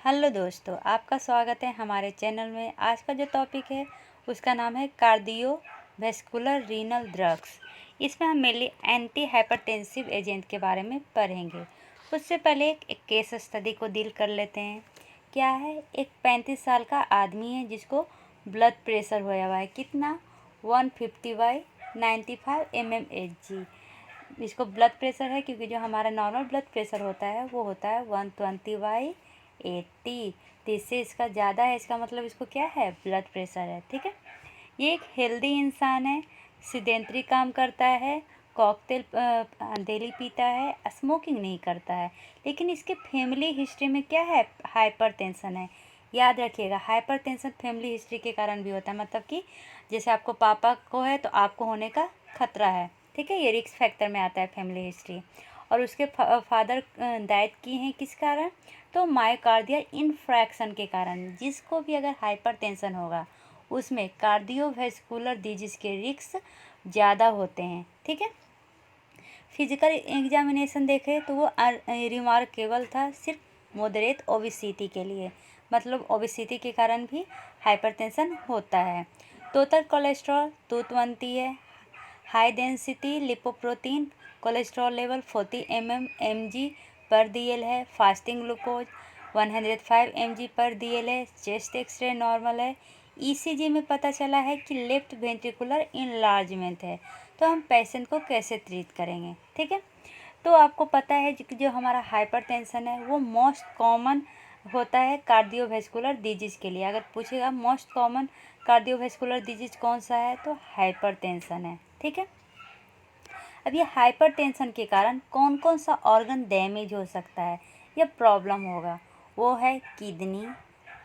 Hello दोस्तों, आपका स्वागत है हमारे चैनल में। आज का जो टॉपिक है उसका नाम है कार्डियोवैस्कुलर रीनल ड्रग्स। इसमें हम मेनली एंटी हाइपरटेंसिव एजेंट के बारे में पढ़ेंगे। उससे पहले एक केस स्टडी को डील कर लेते हैं। क्या है, एक 35 साल का आदमी है जिसको ब्लड प्रेशर होया हुआ है। कितना? 150/95 mmHg। इसको ब्लड प्रेशर है क्योंकि जो हमारा नॉर्मल ब्लड प्रेशर होता है वो होता है 120/80। तो इससे इसका ज़्यादा है, इसका मतलब इसको क्या है, ब्लड प्रेशर है। ठीक है, ये एक हेल्दी इंसान है, सिडेंट्री काम करता है, कॉकटेल डेली पीता है, स्मोकिंग नहीं करता है। लेकिन इसके फैमिली हिस्ट्री में क्या है, हाइपरटेंशन है। याद रखिएगा, हाइपरटेंशन फैमिली हिस्ट्री के कारण भी होता है। मतलब कि जैसे आपको पापा को है तो आपको होने का खतरा है। ठीक है, ये रिस्क फैक्टर में आता है फैमिली हिस्ट्री। और उसके फादर डेथ की हैं किस कारण, तो मायोकार्डियल इन्फ्रैक्शन के कारण। जिसको भी अगर हाइपरटेंशन होगा उसमें कार्डियोवैस्कुलर डिजीज़ के रिस्क ज़्यादा होते हैं। ठीक है, फिजिकल एग्जामिनेशन देखें तो वो रिमार्केबल था सिर्फ मॉडरेट ओबेसिटी के लिए। मतलब ओबेसिटी के कारण भी हाइपरटेंशन होता है। टोटल कोलेस्ट्रॉल 220 है। High density lipoprotein cholesterol level 40 mg पर DL है। फास्टिंग ग्लूकोज 105 mg पर DL है। चेस्ट एक्सरे नॉर्मल है। ECG में पता चला है कि लेफ्ट वेंट्रिकुलर इनलार्जमेंट है। तो हम पेशेंट को कैसे ट्रीट करेंगे? ठीक है, तो आपको पता है कि जो हमारा हाइपरटेंशन है वो मोस्ट कॉमन होता है कार्डियोवैस्कुलर डिजीज़ के लिए। अगर पूछेगा मोस्ट कॉमन कार्डियोवैस्कुलर डिजीज़ कौन सा है, तो हाइपरटेंशन है। ठीक है, अब ये हाइपरटेंशन के कारण कौन कौन सा ऑर्गन डैमेज हो सकता है या प्रॉब्लम होगा, वो है किडनी,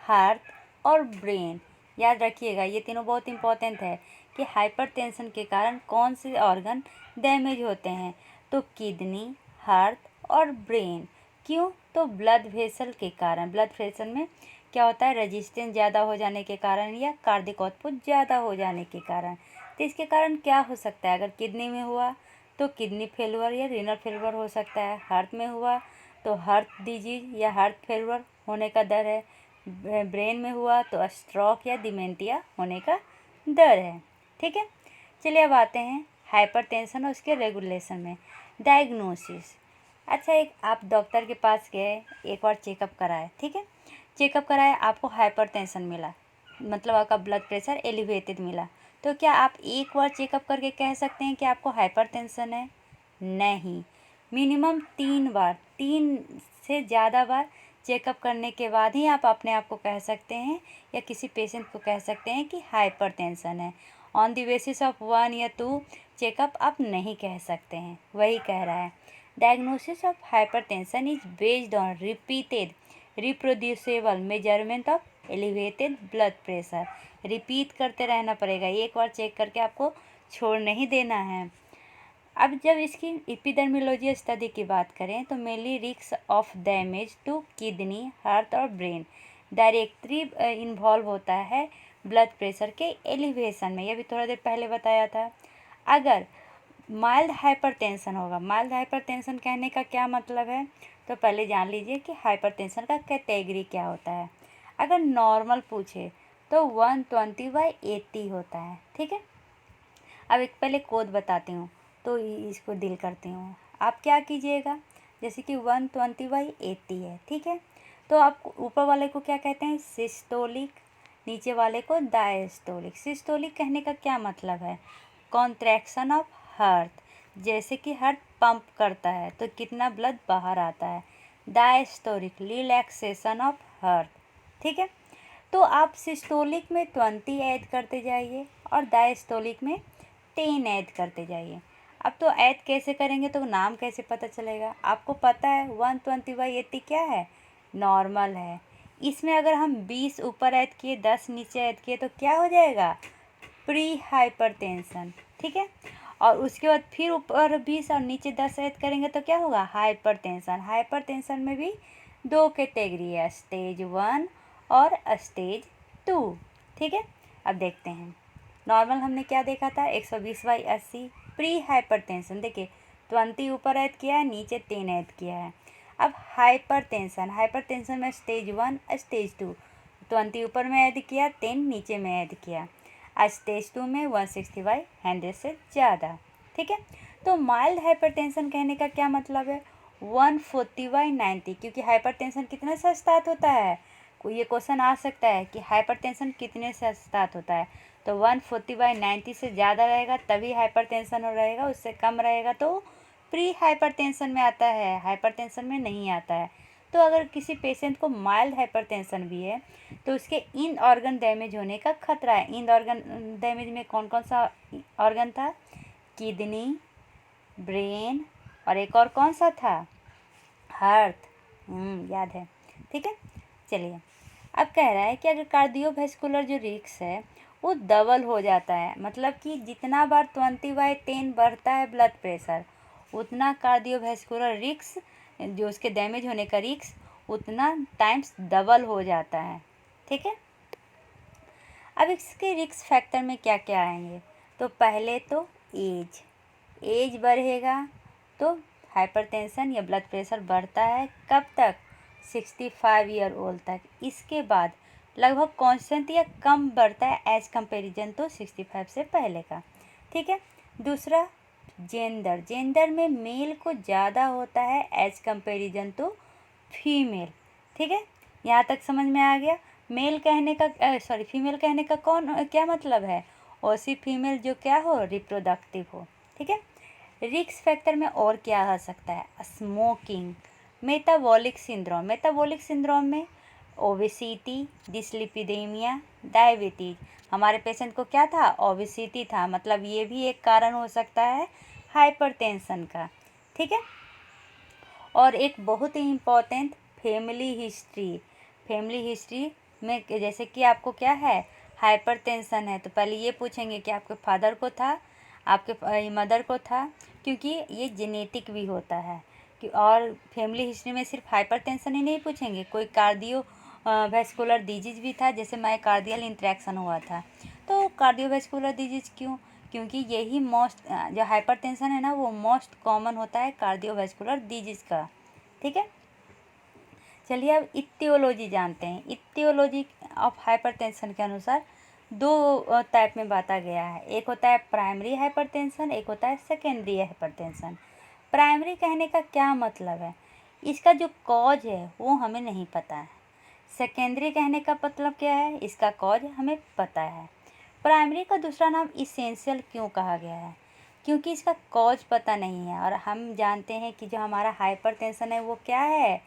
हार्ट और ब्रेन। याद रखिएगा, ये तीनों बहुत इंपॉर्टेंट है कि हाइपरटेंशन के कारण कौन से ऑर्गन डैमेज होते हैं। तो किडनी, हार्ट और ब्रेन। क्यों? तो ब्लड वेसल के कारण। ब्लड वेसल में क्या होता है, रेजिस्टेंस ज़्यादा हो जाने के कारण या कार्डिक आउटपुट ज़्यादा हो जाने के कारण। तो इसके कारण क्या हो सकता है, अगर किडनी में हुआ तो किडनी फेलुअर या रीनल फेलुअर हो सकता है। हार्ट में हुआ तो हार्ट डिजीज या हार्ट फेलुअर होने का डर है। ब्रेन में हुआ तो स्ट्रोक या डिमेंटिया होने का डर है। ठीक है, चलिए अब आते हैं हाइपरटेंशन और उसके रेगुलेशन में। डायग्नोसिस। अच्छा, एक आप डॉक्टर के पास गए, एक बार चेकअप कराए। ठीक है, चेकअप कराए, आपको हाइपरटेंशन मिला, मतलब आपका ब्लड प्रेशर एलिवेटेड मिला। तो क्या आप एक बार चेकअप करके कह सकते हैं कि आपको हाइपरटेंशन है? नहीं, मिनिमम 3 बार, 3 से ज़्यादा बार चेकअप करने के बाद ही आप अपने आप को कह सकते हैं या किसी पेशेंट को कह सकते हैं कि हाइपरटेंशन है। ऑन द बेसिस ऑफ 1 या 2 चेकअप आप नहीं कह सकते हैं, वही कह रहा है। Diagnosis of hypertension is based on repeated reproducible measurement of elevated blood pressure. Repeat करते रहना पड़ेगा, एक बार चेक करके आपको छोड़ नहीं देना है। अब जब इसकी एपिडेमियोलॉजी स्टडी की बात करें तो mainly risk of damage to kidney, heart और ब्रेन डायरेक्टली इन्वॉल्व होता है ब्लड प्रेशर के एलिवेशन में। यह भी थोड़ा देर पहले बताया था। अगर माइल्ड हाइपरटेंशन होगा, माइल्ड हाइपरटेंशन कहने का क्या मतलब है, तो पहले जान लीजिए कि हाइपरटेंशन का कैटेगरी क्या होता है। अगर नॉर्मल पूछे तो 120/80 होता है। ठीक है, अब एक पहले कोड बताती हूँ तो इसको डील करती हूँ। आप क्या कीजिएगा, जैसे कि 120/80 है। ठीक है, तो आप ऊपर वाले को क्या कहते हैं, सिस्टोलिक, नीचे वाले को डायस्टोलिक। सिस्टोलिक कहने का क्या मतलब है, कॉन्ट्रैक्शन ऑफ हार्ट, जैसे कि हार्ट पंप करता है तो कितना ब्लड बाहर आता है। Diastolic, relaxation of heart. ठीक है, तो आप सिस्टोलिक में 20 ऐड करते जाइए और डायस्टोलिक में 10 ऐड करते जाइए। अब तो ऐड कैसे करेंगे, तो नाम कैसे पता चलेगा? आपको पता है 120/80 क्या है, नॉर्मल है। इसमें अगर हम 20 ऊपर ऐड किए, 10 नीचे ऐड किए तो क्या हो जाएगा, प्री हाइपरटेंशन। ठीक है, और उसके बाद फिर ऊपर 20 और नीचे 10 ऐड करेंगे तो क्या होगा, हाइपरटेंशन। हाइपरटेंशन में भी 2 कैटेगरी है, स्टेज 1 और स्टेज 2। ठीक है, अब देखते हैं। नॉर्मल हमने क्या देखा था, 120/80। प्री हाइपरटेंशन देखिए, 20 ऊपर ऐड किया है, नीचे 10 ऐड किया है। अब हाइपरटेंशन में स्टेज 1 स्टेज 2, 20 ऊपर में ऐड किया, 10 नीचे में ऐड किया। स्टेज 2 में 160/100 से ज़्यादा, ठीक है। तो माइल्ड हाइपरटेंशन कहने का क्या मतलब है, 140/90, क्योंकि हाइपरटेंशन कितने से स्टार्ट होता है, ये क्वेश्चन आ सकता है कि हाइपरटेंशन कितने से स्टार्ट होता है। तो 140/90 से ज़्यादा रहेगा तभी हाइपरटेंशन रहेगा, उससे कम रहेगा तो प्री हाइपरटेंशन में आता है, हाइपरटेंशन में नहीं आता है। तो अगर किसी पेशेंट को माइल्ड हाइपरटेंशन भी है तो उसके इन ऑर्गन डैमेज होने का खतरा है। इन ऑर्गन डैमेज में कौन कौन सा ऑर्गन था, किडनी, ब्रेन और एक और कौन सा था, हार्ट, याद है, ठीक है। चलिए, अब कह रहा है कि अगर कार्डियोवैस्कुलर जो रिस्क है वो डबल हो जाता है, मतलब कि जितना बार 20/10 बढ़ता है ब्लड प्रेशर, उतना कार्डियोवैस्कुलर रिस्क, जो उसके डैमेज होने का रिस्क उतना टाइम्स डबल हो जाता है, ठीक है। अब इसके रिस्क फैक्टर में क्या क्या आएंगे, तो पहले तो एज बढ़ेगा तो हाइपरटेंशन या ब्लड प्रेशर बढ़ता है, कब तक, 65 ईयर ओल्ड तक। इसके बाद लगभग कांस्टेंट या कम बढ़ता है एज कंपेरिजन तो 65 से पहले का, ठीक है। दूसरा जेंडर में मेल को ज़्यादा होता है एज कंपेरिजन तो फीमेल, ठीक है। यहाँ तक समझ में आ गया। फीमेल कहने का क्या मतलब है, ओसी फीमेल जो क्या हो, रिप्रोडक्टिव हो, ठीक है। रिस्क फैक्टर में और क्या आ सकता है, स्मोकिंग, मेटाबॉलिक सिंड्रोम में ओबेसिटी, डिसलिपिडेमिया, डायबिटीज। हमारे पेशेंट को क्या था, ओबेसिटी था, मतलब ये भी एक कारण हो सकता है हाइपरटेंशन का, ठीक है। और एक बहुत ही इम्पोर्टेंट फैमिली हिस्ट्री में, जैसे कि आपको क्या है, हाइपरटेंशन है, तो पहले ये पूछेंगे कि आपके फादर को था, आपके मदर को था, क्योंकि ये जेनेटिक भी होता है कि। और फैमिली हिस्ट्री में सिर्फ हाइपरटेंशन ही नहीं पूछेंगे, कोई कार्डियो वैस्कुलर डिजीज भी था, जैसे मायोकार्डियल इंट्रैक्शन हुआ था। तो कार्डियोवैस्कुलर डिजीज क्यों, क्योंकि यही जो हाइपरटेंशन है ना वो मोस्ट कॉमन होता है कार्डियोवैस्कुलर डिजीज का, ठीक है। चलिए अब इटियोलॉजी जानते हैं। इटियोलॉजी ऑफ हाइपरटेंशन के अनुसार दो टाइप में बांटा गया है, एक होता है प्राइमरी हाइपरटेंशन, एक होता है सेकेंडरी हाइपरटेंशन। प्राइमरी कहने का क्या मतलब है, इसका जो कॉज है वो हमें नहीं पता है। सेकेंडरी कहने का मतलब क्या है, इसका कॉज हमें पता है। प्राइमरी का दूसरा नाम इसेंशियल क्यों कहा गया है, क्योंकि इसका कॉज पता नहीं है। और हम जानते हैं कि जो हमारा हाइपरटेंशन है वो क्या है,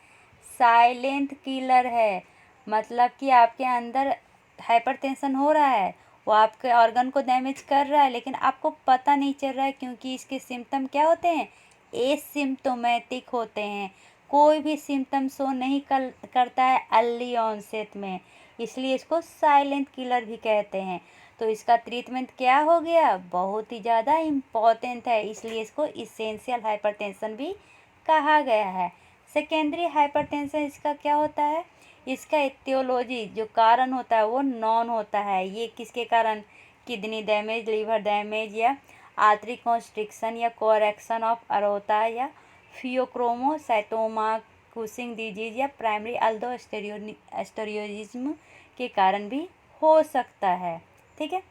साइलेंट किलर है, मतलब कि आपके अंदर हाइपरटेंशन हो रहा है, वो आपके ऑर्गन को डैमेज कर रहा है, लेकिन आपको पता नहीं चल रहा है, क्योंकि इसके सिम्टम क्या होते हैं, एसिम्प्टोमेटिक होते हैं, कोई भी सिम्टम शो नहीं करता है अर्ली ऑनसेट में, इसलिए इसको साइलेंट किलर भी कहते हैं। तो इसका ट्रीटमेंट क्या हो गया, बहुत ही ज़्यादा इम्पॉर्टेंट है, इसलिए इसको इसेंशियल हाइपरटेंशन भी कहा गया है। सेकेंडरी हाइपरटेंशन इसका क्या होता है, इसका एटियोलॉजी जो कारण होता है वो नॉन होता है। ये किसके कारण, किडनी डैमेज, लीवर डैमेज या आर्टरी कॉन्स्ट्रिक्शन या कोरेक्शन ऑफ अरोटा या फियोक्रोमोसाइटोमा, कुशिंग डिजीज या प्राइमरी अल्दोस्टेरोजिज्म के कारण भी हो सकता है, ठीक है।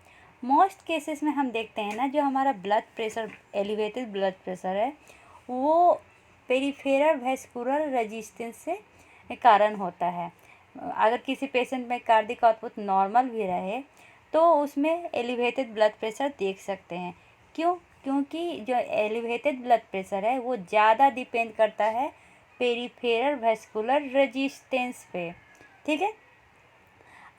मोस्ट केसेस में हम देखते हैं ना, जो हमारा blood pressure, elevated blood pressure है वो पेरिफेरल वैस्कुलर रेजिस्टेंस से कारण होता है। अगर किसी पेशेंट में कार्डिक आउटपुट नॉर्मल भी रहे तो उसमें एलिवेटेड ब्लड प्रेशर देख सकते हैं। क्यों, क्योंकि जो एलिवेटेड ब्लड प्रेशर है वो ज़्यादा डिपेंड करता है पेरिफेरल वैस्कुलर रेजिस्टेंस पे, ठीक है।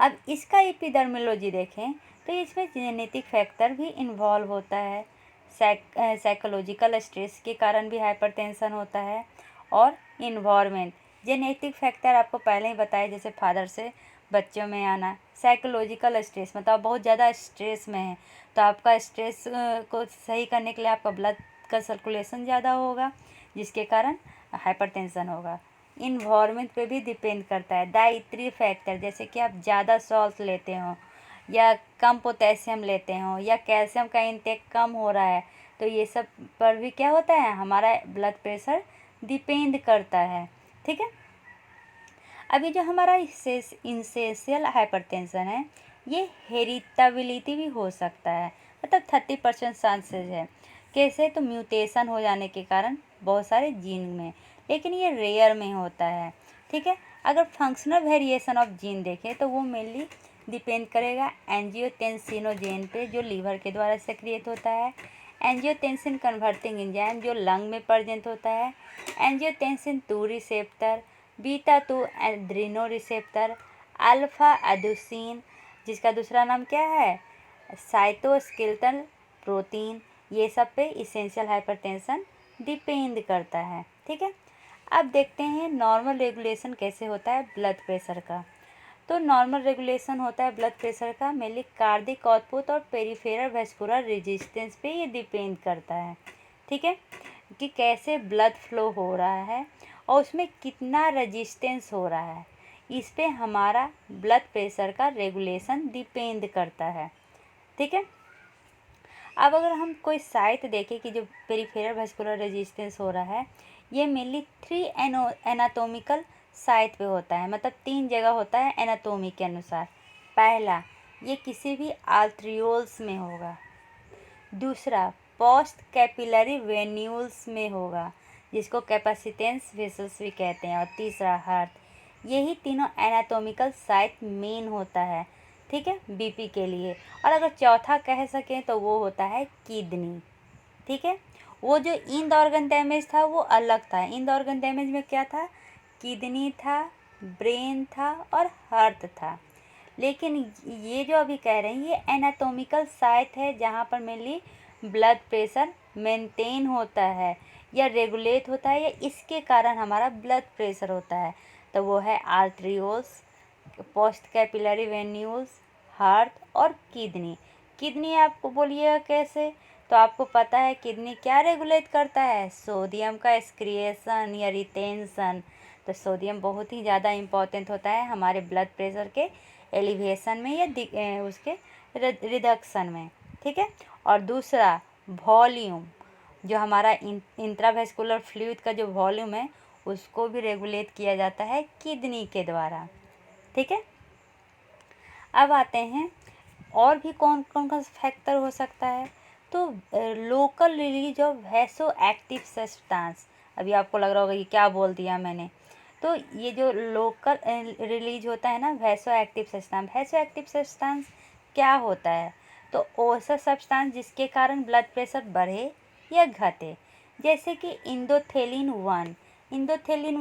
अब इसका एपिडर्मोलॉजी देखें तो इसमें जेनेटिक फैक्टर भी इन्वॉल्व होता है, साइकोलॉजिकल स्ट्रेस के कारण भी हाइपरटेंशन होता है, और इन्वायरमेंट, जेनेटिक फैक्टर आपको पहले ही बताया, जैसे फादर से बच्चों में आना, साइकोलॉजिकल स्ट्रेस मतलब आप बहुत ज़्यादा स्ट्रेस में है तो आपका स्ट्रेस को सही करने के लिए आपका ब्लड का सर्कुलेशन ज़्यादा होगा, जिसके कारण हाइपरटेंशन होगा। इन्वायरमेंट पे भी डिपेंड करता है, डाइटरी फैक्टर, जैसे कि आप ज़्यादा सॉल्ट लेते हो या कम पोटेशियम लेते हो या कैल्शियम का इंटेक कम हो रहा है, तो ये सब पर भी क्या होता है, हमारा ब्लड प्रेशर डिपेंड करता है। ठीक है। अभी जो हमारा इंसेंशियल हाइपरटेंशन है, ये हेरिटेबिलिटी भी हो सकता है, मतलब 30% चांसेस है। कैसे? तो म्यूटेशन हो जाने के कारण बहुत सारे जीन में, लेकिन ये रेयर में होता है, ठीक है। अगर फंक्शनल वेरिएशन ऑफ जीन देखें तो वो मेनली डिपेंड करेगा एंजियोटेंसिनोजेन पे, जो लीवर के द्वारा सक्रिएट होता है, एंजियोटेंसिन कन्वर्टिंग एंजाइम जो लंग में प्रेजेंट होता है, angiotensin 2 receptor, beta 2 adreno receptor, alpha adducin जिसका दूसरा नाम क्या है, साइटोस्केलेटल प्रोटीन, ये सब पे इसेंशियल हाइपरटेंशन डिपेंड करता है, ठीक है। अब देखते हैं नॉर्मल रेगुलेशन कैसे होता है ब्लड प्रेशर का। तो नॉर्मल रेगुलेशन होता है ब्लड प्रेशर का मेनली कार्डिक आउटपुट और पेरिफेरल वेस्कुलर रेजिस्टेंस पे ये डिपेंड करता है, ठीक है, कि कैसे ब्लड फ्लो हो रहा है और उसमें कितना रेजिस्टेंस हो रहा है, इस पे हमारा ब्लड प्रेशर का रेगुलेशन डिपेंड करता है, ठीक है। अब अगर हम कोई साइट देखें कि जो पेरिफेरल वेस्कुलर रेजिस्टेंस हो रहा है, ये मेनली 3 एनाटोमिकल साइट पे होता है, मतलब 3 जगह होता है एनाटोमी के अनुसार। पहला, ये किसी भी आर्ट्रियोल्स में होगा। दूसरा, पोस्ट कैपिलरी वेन्यूल्स में होगा, जिसको कैपेसिटेंस वेसल्स भी कहते हैं। और तीसरा, हार्ट। यही तीनों एनाटोमिकल साइट मेन होता है, ठीक है, बीपी के लिए। और अगर चौथा कह सकें तो वो होता है किडनी, ठीक है। वो जो इंड ऑर्गन डैमेज था वो अलग था। इंड ऑर्गन डैमेज में क्या था, किडनी था, ब्रेन था और हार्ट था। लेकिन ये जो अभी कह रहे हैं ये एनाटोमिकल साइट है जहाँ पर मेनली ब्लड प्रेशर मेंटेन होता है या रेगुलेट होता है, या इसके कारण हमारा ब्लड प्रेशर होता है। तो वो है arterioles, post capillary venules, heart और किडनी। किडनी आपको बोलिएगा कैसे, तो आपको पता है किडनी क्या रेगुलेट करता है, सोडियम का एक्सक्रिएशन या रिटेंशन। तो सोडियम बहुत ही ज़्यादा इम्पॉर्टेंट होता है हमारे ब्लड प्रेशर के एलिवेशन में या उसके रिडक्शन में, ठीक है। और दूसरा, वॉल्यूम, जो हमारा इंट्रावेस्कुलर फ्लूइड का जो वॉल्यूम है उसको भी रेगुलेट किया जाता है किडनी के द्वारा, ठीक है। अब आते हैं और भी कौन कौन का फैक्टर हो सकता है। तो local release of vaso active substance, अभी आपको लग रहा होगा ये क्या बोल दिया मैंने। तो ये जो लोकल रिलीज होता है ना vaso active substance, vaso active substance क्या होता है, तो ऐसा सब्सटेंस जिसके कारण ब्लड प्रेशर बढ़े या घटे। जैसे कि इंडोथेलिन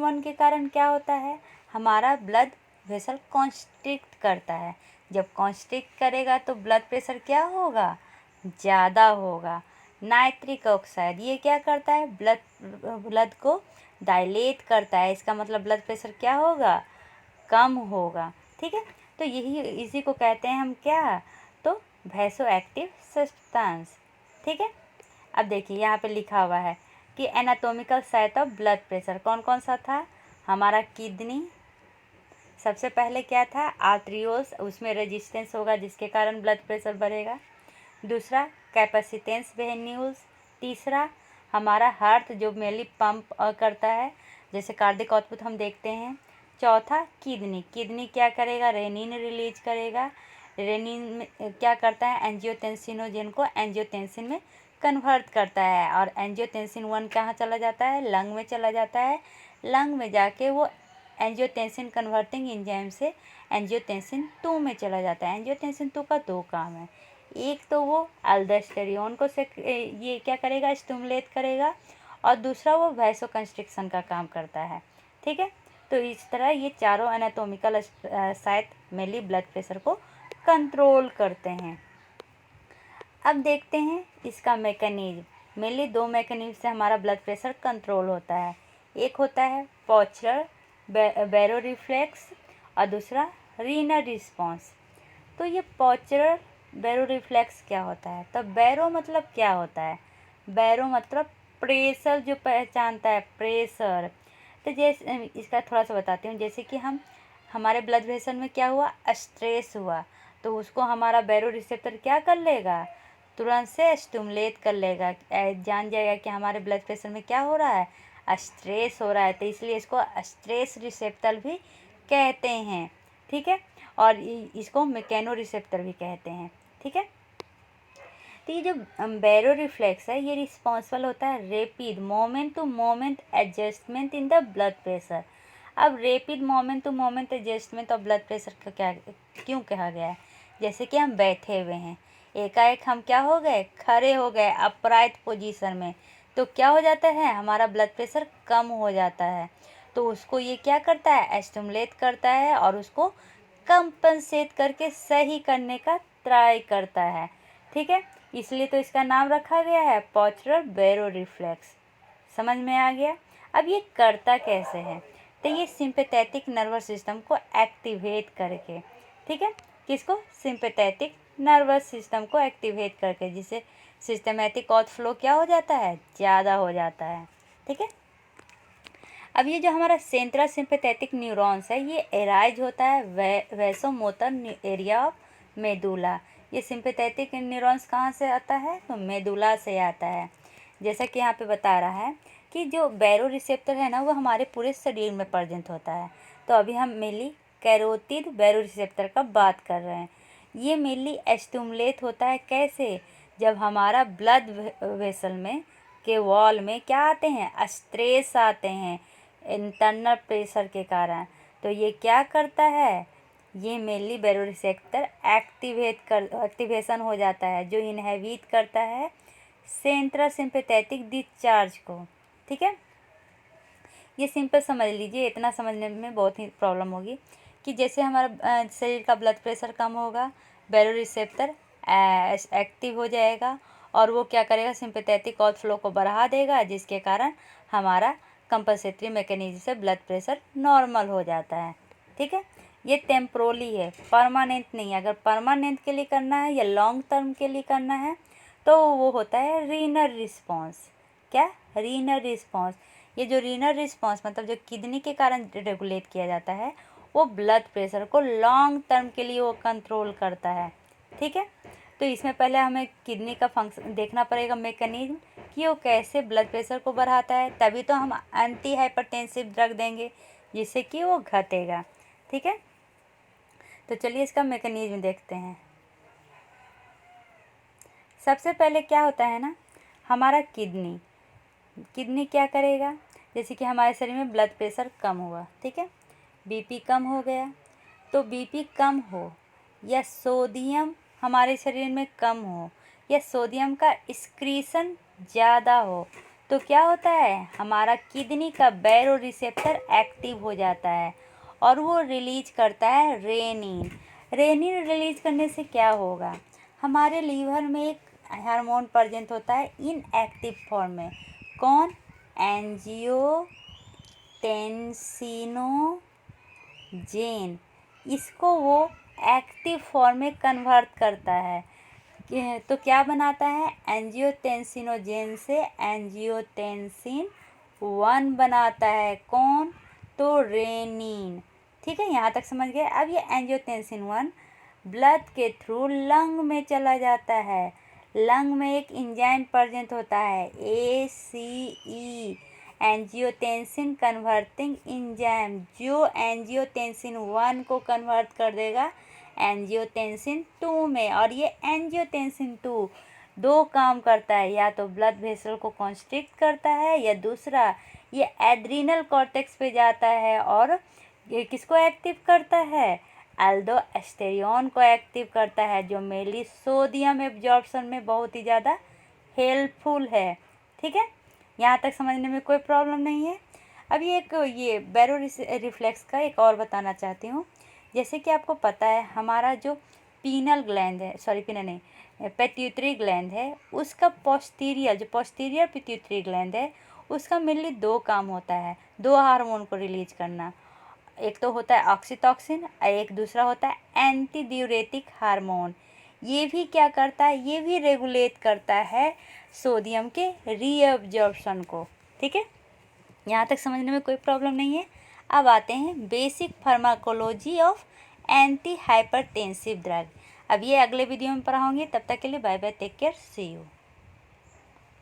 1 के कारण क्या होता है, हमारा ब्लड वेसल कॉन्स्ट्रिक्ट करता है। जब कॉन्स्ट्रिक्ट करेगा तो ब्लड प्रेशर क्या होगा, ज़्यादा होगा। नाइट्रिक ऑक्साइड ये क्या करता है, ब्लड को डायलेट करता है, इसका मतलब ब्लड प्रेशर क्या होगा, कम होगा, ठीक है। तो यही इसी को कहते हैं हम क्या, तो वैसो एक्टिव सब्सटेंस, ठीक है। अब देखिए यहाँ पे लिखा हुआ है कि anatomical site of blood pressure कौन कौन सा था, हमारा किडनी सबसे पहले क्या था, आर्ट्रियोल्स, उसमें रेजिस्टेंस होगा जिसके कारण ब्लड प्रेशर बढ़ेगा। दूसरा, कैपेसिटेंस वेन्यूल्स। तीसरा, हमारा हार्ट जो मेनली पंप करता है, जैसे कार्डिक आउटपुट हम देखते हैं। चौथा, किडनी क्या करेगा, रेनिन रिलीज करेगा। रेनिन क्या करता है, एंजियोटेंसिनोजेन को एंजियोटेंसिन में कन्वर्ट करता है, और एंजियोटेंसिन 1 कहाँ चला जाता है, लंग में चला जाता है। लंग में जाके वो एंजियोटेंसिन कन्वर्टिंग एंजाइम से एंजियोटेंसिन 2 में चला जाता है। एंजियोटेंसिन 2 का 2 काम है, एक तो वो अल्डोस्टेरोन को से ये क्या करेगा, स्टिमुलेट करेगा, और दूसरा वो वैसोकंस्ट्रिक्शन का काम करता है, ठीक है। तो इस तरह ये चारों anatomical site mainly blood pressure को कंट्रोल करते हैं। अब देखते हैं इसका मैकेनिज्म। मेनली 2 मैकेनिज्म से हमारा ब्लड प्रेशर कंट्रोल होता है। एक होता है पॉस्चरल बैरो रिफ्लेक्स और दूसरा रीनल रिस्पॉन्स। तो ये पॉस्चरल बैरो रिफ्लेक्स क्या होता है, तो बैरो मतलब क्या होता है, बैरो मतलब प्रेशर, जो पहचानता है प्रेशर। तो जैसे इसका थोड़ा सा बताती हूँ, जैसे कि हमारे ब्लड प्रेशर में क्या हुआ, स्ट्रेस हुआ, तो उसको हमारा बैरो रिसेप्टर क्या कर लेगा, तुरंत से स्टिमुलेट कर लेगा, जान जाएगा कि हमारे ब्लड प्रेशर में क्या हो रहा है, स्ट्रेस हो रहा है, तो इसलिए इसको स्ट्रेस रिसेप्टर भी कहते हैं, ठीक है। और इसको मैकेनो रिसेप्टर भी कहते हैं, ठीक है। तो ये जो बैरो रिफ्लेक्स है ये रिस्पॉन्सिबल होता है rapid moment to moment adjustment in the blood pressure. अब rapid moment to moment adjustment of blood pressure का क्या क्यों कहा गया है? जैसे कि हम बैठे हुए हैं, एकाएक हम क्या हो गए, खड़े हो गए अपराइट पोजीशन में, तो क्या हो जाता है, हमारा ब्लड प्रेशर कम हो जाता है। तो उसको ये क्या करता है, स्टिमुलेट करता है और उसको कंपनसेट करके सही करने का ट्राई करता है, ठीक है। इसलिए तो इसका नाम रखा गया है पोस्चरल बैरो रिफ्लेक्स। समझ में आ गया? अब ये करता कैसे है? तो ये सिंपैथेटिक नर्वस सिस्टम को एक्टिवेट करके, ठीक है, किसको, सिंपैथेटिक नर्वस सिस्टम को एक्टिवेट करके, जिससे सिस्टमैटिक आउटफ्लो क्या हो जाता है, ज़्यादा हो जाता है, ठीक है। अब ये जो हमारा सेंट्रल सिंपैथेटिक न्यूरॉन्स है ये एराइज होता है वैसोमोटर एरिया ऑफ मेडुला। ये सिंपैथेटिक न्यूरॉन्स कहाँ से आता है, तो मेडुला से आता है। जैसा कि यहाँ पे बता रहा है कि जो बैरो रिसेप्टर है ना वो हमारे पूरे शरीर में प्रेजेंट होता है। तो अभी हम मेनली कैरोटिड बैरो रिसेप्टर का बात कर रहे हैं। ये मेनली स्टिमुलेट होता है कैसे, जब हमारा ब्लड वेसल में के वॉल में क्या आते हैं, स्ट्रेस आते हैं इंटरनल प्रेशर के कारण। तो ये क्या करता है, ये मेनली बैरो रिसेप्टर एक्टिवेशन हो जाता है जो इनहिबिट करता है सेंट्रल सिंपैथेटिक डिस्चार्ज को, ठीक है। ये सिंपल समझ लीजिए, इतना समझने में बहुत ही प्रॉब्लम होगी कि जैसे हमारा शरीर का ब्लड प्रेशर कम होगा, बैरो रिसेप्टर एक्टिव हो जाएगा और वो क्या करेगा, सिंपैथेटिक आउटफ्लो को बढ़ा देगा, जिसके कारण हमारा कंपनसेटरी मैकेनिज्म से ब्लड प्रेशर नॉर्मल हो जाता है, ठीक है। ये टेम्पोरली है, परमानेंट नहीं है। अगर परमानेंट के लिए करना है या लॉन्ग टर्म के लिए करना है तो वो होता है रीनल रिस्पॉन्स। क्या, रीनल रिस्पॉन्स। ये जो रीनल रिस्पॉन्स मतलब जो किडनी के कारण रेगुलेट किया जाता है वो ब्लड प्रेशर को लॉन्ग टर्म के लिए वो कंट्रोल करता है, ठीक है। तो इसमें पहले हमें किडनी का फंक्शन देखना पड़ेगा, मैकेनिज्म कि वो कैसे ब्लड प्रेशर को बढ़ाता है, तभी तो हम एंटी हाइपरटेंसिव ड्रग देंगे जिससे कि वो घटेगा, ठीक है। तो चलिए इसका मैकेनिज्म देखते हैं। सबसे पहले क्या होता है ना, हमारा किडनी क्या करेगा, जैसे कि हमारे शरीर में ब्लड प्रेशर कम हुआ, ठीक है, बीपी कम हो गया, तो बीपी कम हो या सोडियम हमारे शरीर में कम हो या सोडियम का एक्सक्रीशन ज़्यादा हो, तो क्या होता है, हमारा किडनी का बैरो रिसेप्टर एक्टिव हो जाता है और वो रिलीज करता है रेनिन। रेनिन रिलीज करने से क्या होगा, हमारे लीवर में एक हार्मोन प्रेजेंट होता है इनएक्टिव फॉर्म में, कौन, एंजियोटेंसिनोजेन। इसको वो एक्टिव फॉर्म में कन्वर्ट करता है, तो क्या बनाता है, एंजियोटेंसिनोजेन से एंजियोटेंसिन 1 बनाता है, कौन, तो रेनिन, ठीक है। यहाँ तक समझ गए। अब ये एंजियोटेंसिन 1 ब्लड के थ्रू लंग में चला जाता है, लंग में एक एंजाइम प्रेजेंट होता है ACE, एंजियोटेंसिन कन्वर्टिंग एंजाइम, जो एंजियोटेंसिन 1 को कन्वर्ट कर देगा एंजियोटेंसिन 2 में। और ये एंजियोटेंसिन 2 दो काम करता है, या तो ब्लड वेसल को कॉन्स्ट्रिक्ट करता है या दूसरा ये एड्रिनल कॉर्टेक्स पे जाता है और ये किसको एक्टिव करता है, एल्डोस्टेरोन को एक्टिव करता है, जो मेनली सोडियम एब्जॉर्प्शन में बहुत ही ज़्यादा हेल्पफुल है, ठीक है। यहाँ तक समझने में कोई प्रॉब्लम नहीं है। अब ये बैरो रिफ्लेक्स का एक और बताना चाहती हूँ। जैसे कि आपको पता है हमारा जो पीनल ग्लैंड है, सॉरी पीनल नहीं, पिट्यूटरी ग्लैंड है, उसका पोस्टीरियर पिट्यूटरी ग्लैंड है, उसका मेनली 2 काम होता है, 2 हार्मोन को रिलीज करना। एक तो होता है ऑक्सीटॉक्सिन और एक दूसरा होता है एंटी ड्यूरेटिक हार्मोन। ये भी क्या करता है, ये भी रेगुलेट करता है सोडियम के रीअब्जॉर्प्शन को, ठीक है। यहाँ तक समझने में कोई प्रॉब्लम नहीं है। अब आते हैं basic pharmacology of anti hypertensive drug. अब ये अगले वीडियो में पढ़ाऊँगी, तब तक के लिए bye bye, take care, see you.